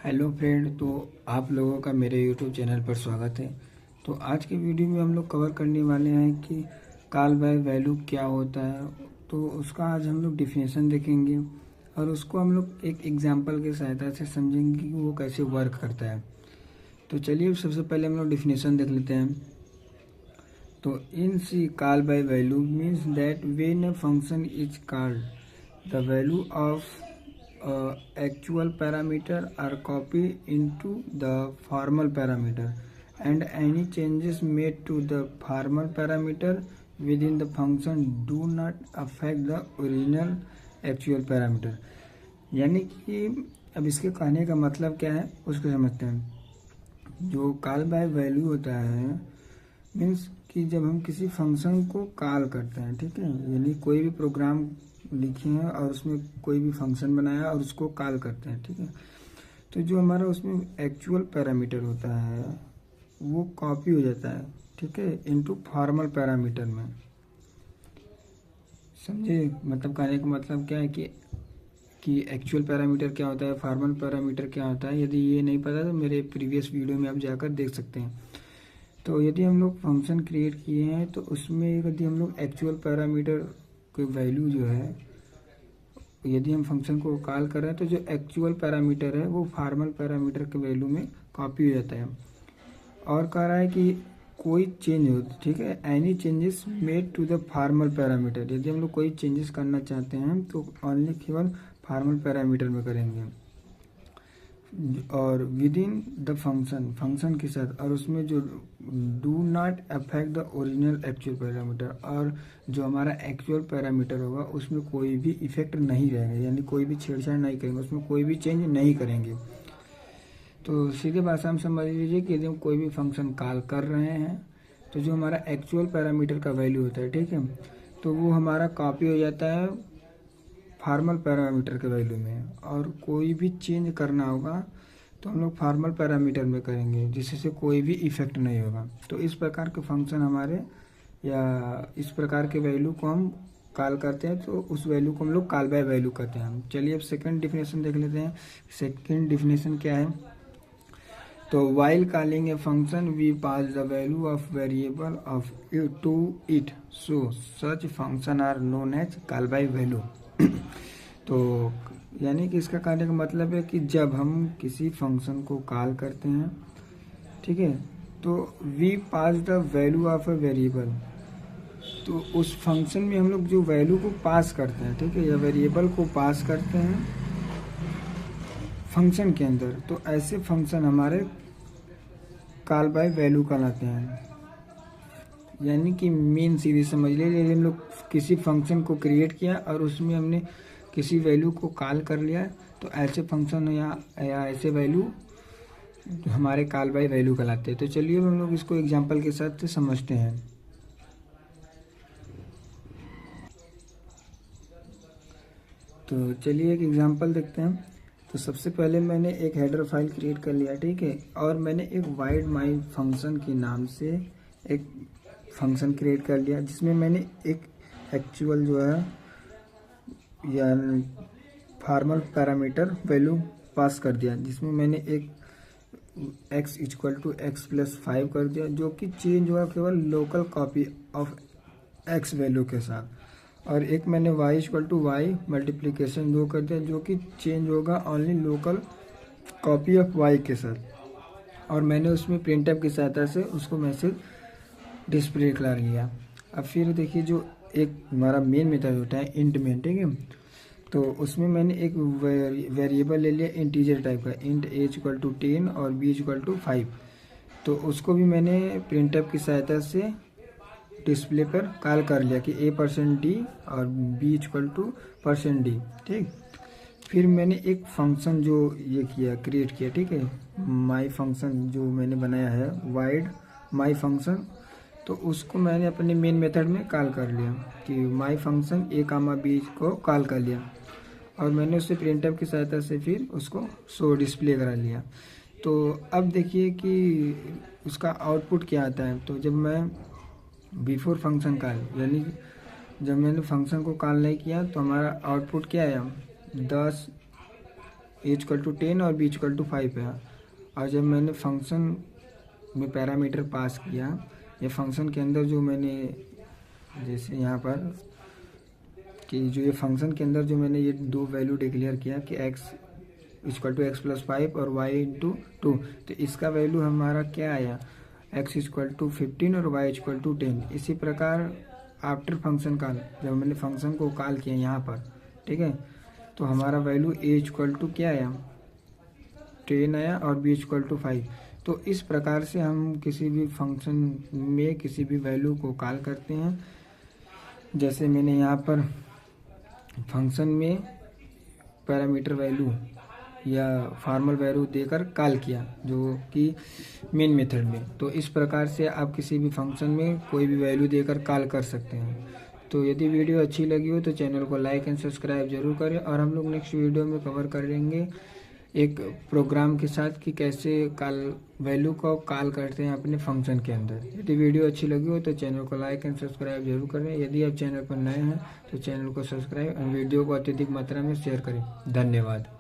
Hello friend. तो आप लोगों का मेरे यूट्यूब चैनल पर स्वागत है। तो आज के वीडियो में हम लोग कवर करने वाले हैं कि कॉल बाय वैल्यू क्या होता है। तो उसका आज हम लोग डिफिनेशन देखेंगे और उसको हम लोग एक एग्जांपल की सहायता से समझेंगे कि वो कैसे वर्क करता है। तो चलिए सबसे पहले हम लोग डिफिनेशन देख लेते हैं। तो in C call by value means that when a function is called the value of actual parameter are copied into the formal parameter and any changes made to the formal parameter within the function do not affect the original actual parameter। यानी कि अब इसके कहने का मतलब क्या है उसको समझते हैं। जो कॉल बाय वैल्यू होता है मीन्स कि जब हम किसी फंक्शन को कॉल करते हैं, ठीक है, यानी कोई भी प्रोग्राम लिखे हैं और उसमें कोई भी फंक्शन बनाया और उसको कॉल करते हैं, ठीक है। तो जो हमारा उसमें एक्चुअल पैरामीटर होता है वो कॉपी हो जाता है, ठीक है, इनटू फॉर्मल पैरामीटर में। समझे? मतलब कहने का मतलब क्या है कि एक्चुअल पैरामीटर क्या होता है, फॉर्मल पैरामीटर क्या होता है। यदि ये नहीं पता तो मेरे प्रीवियस वीडियो में आप जाकर देख सकते हैं। तो यदि हम लोग फंक्शन क्रिएट किए हैं तो उसमें यदि हम लोग एक्चुअल पैरामीटर की वैल्यू जो है, यदि हम फंक्शन को कॉल कर रहे हैं तो जो एक्चुअल पैरामीटर है वो फॉर्मल पैरामीटर के वैल्यू में कॉपी हो जाता है। और कह रहा है कि कोई चेंज हो, ठीक है, any changes made to the formal parameter. यदि हम लोग कोई चेंजेस करना चाहते हैं तो ओनली केवल फॉर्मल पैरामीटर में करेंगे और विद इन द फंक्शन के साथ, और उसमें जो do not affect the original actual parameter, और जो हमारा एक्चुअल पैरामीटर होगा उसमें कोई भी इफेक्ट नहीं रहेगा, यानी कोई भी छेड़छाड़ नहीं करेंगे, उसमें कोई भी चेंज नहीं करेंगे। तो सीधे भाषा में समझ लीजिए कि यदि हम कोई भी फंक्शन कॉल कर रहे हैं तो जो हमारा एक्चुअल पैरामीटर का वैल्यू होता है, ठीक है, तो वो हमारा कॉपी हो जाता है फॉर्मल पैरामीटर के वैल्यू में, और कोई भी चेंज करना होगा तो हम लोग फॉर्मल पैरामीटर में करेंगे जिससे कोई भी इफेक्ट नहीं होगा। तो इस प्रकार के फंक्शन हमारे या इस प्रकार के वैल्यू को हम कॉल करते हैं, तो उस वैल्यू को हम लोग कॉल बाय वैल्यू करते हैं। चलिए अब सेकंड डिफिनेशन देख लेते हैं। सेकंड डिफिनेशन क्या है? तो while calling a function we pass the value of variable of to it, so such function are known as call by value. तो यानी कि इसका कहने का मतलब है कि जब हम किसी फंक्शन को कॉल करते हैं, ठीक है, तो we pass the value of a variable, तो उस फंक्शन में हम लोग जो वैल्यू को पास करते हैं, ठीक है, या वेरिएबल को पास करते हैं फंक्शन के अंदर, तो ऐसे फंक्शन हमारे कॉल बाय वैल्यू कहलाते हैं। यानी कि मेन सीधी समझ लीजिए, हम लोग किसी फंक्शन को क्रिएट किया और उसमें हमने किसी वैल्यू को कॉल कर लिया, तो ऐसे फंक्शन या ऐसे वैल्यू हमारे कॉल बाय वैल्यू कहलाते हैं। तो चलिए हम लोग इसको एग्जांपल के साथ से समझते हैं। तो चलिए एक एग्जांपल देखते हैं। तो सबसे पहले मैंने एक हेडर फाइल क्रिएट कर लिया, ठीक है, और मैंने एक वाइड माई फंक्शन के नाम से एक फंक्शन क्रिएट कर लिया जिसमें मैंने एक एक्चुअल जो है या फॉर्मल पैरामीटर वैल्यू पास कर दिया, जिसमें मैंने एक x इक्वल टू x+5 कर दिया, जो कि चेंज हुआ केवल local copy of x value के साथ, और एक मैंने y equal to y multiplication 2 कर दिया, जो कि चेंज होगा only local copy of y के साथ, और मैंने उसमें प्रिंटफ की सहायता से उसको मैसेज डिस्प्ले कर लिया। अब फिर देखिए जो एक हमारा मेन मेथड होता है इंट में, ठीक है, तो उसमें मैंने एक वेरिएबल ले लिया इंटीजर टाइप का, इंट a इक्वल टू 10 और b इक्वल टू 5। तो उसको भी मैंने प्रिंटफ की सहायता से डिस्प्ले पर कॉल कर लिया कि a%d और b इक्वल टू %d, ठीक। फिर मैंने एक फंक्शन जो ये किया क्रिएट किया, ठीक है, माई फंक्शन जो मैंने बनाया है वाइड माई फंक्शन, तो उसको मैंने अपने मेन मेथड में कॉल कर लिया कि माई फंक्शन a, b को कॉल कर लिया, और मैंने उससे प्रिंटफ की सहायता से फिर उसको शो डिस्प्ले करा लिया। तो अब देखिए कि उसका आउटपुट क्या आता है। तो जब मैं बिफोर फंक्शन कॉल, यानी जब मैंने फंक्शन को कॉल नहीं किया तो हमारा आउटपुट क्या आया, 10 a=10 और b=5 है। और जब मैंने फंक्शन में पैरामीटर पास किया, ये फंक्शन के अंदर जो मैंने जैसे यहाँ पर कि जो ये फंक्शन के अंदर जो मैंने ये दो वैल्यू डिक्लेयर किया कि x=x+5 और y/2, तो इसका वैल्यू हमारा क्या आया, x=15 और y=10। इसी प्रकार आफ्टर फंक्शन कॉल, जब मैंने फंक्शन को कॉल किया यहाँ पर, ठीक है, तो हमारा वैल्यू a क्या आया, 10 आया और b=5। तो इस प्रकार से हम किसी भी फंक्शन में किसी भी वैल्यू को कॉल करते हैं। जैसे मैंने यहाँ पर फंक्शन में पैरामीटर वैल्यू या फॉर्मल वैल्यू देकर कॉल किया, जो कि मेन मेथड में। तो इस प्रकार से आप किसी भी फंक्शन में कोई भी वैल्यू देकर कॉल कर सकते हैं। तो यदि वीडियो अच्छी लगी हो तो चैनल को लाइक एंड सब्सक्राइब जरूर करें। और हम लोग नेक्स्ट वीडियो में कवर करेंगे एक प्रोग्राम के साथ कि कैसे वैल्यू को कॉल करते हैं अपने फंक्शन के अंदर। यदि वीडियो अच्छी लगी हो तो चैनल को लाइक एंड सब्सक्राइब जरूर करें। यदि आप चैनल पर नए हैं तो चैनल को सब्सक्राइब और वीडियो को अत्यधिक मात्रा में शेयर करें। धन्यवाद।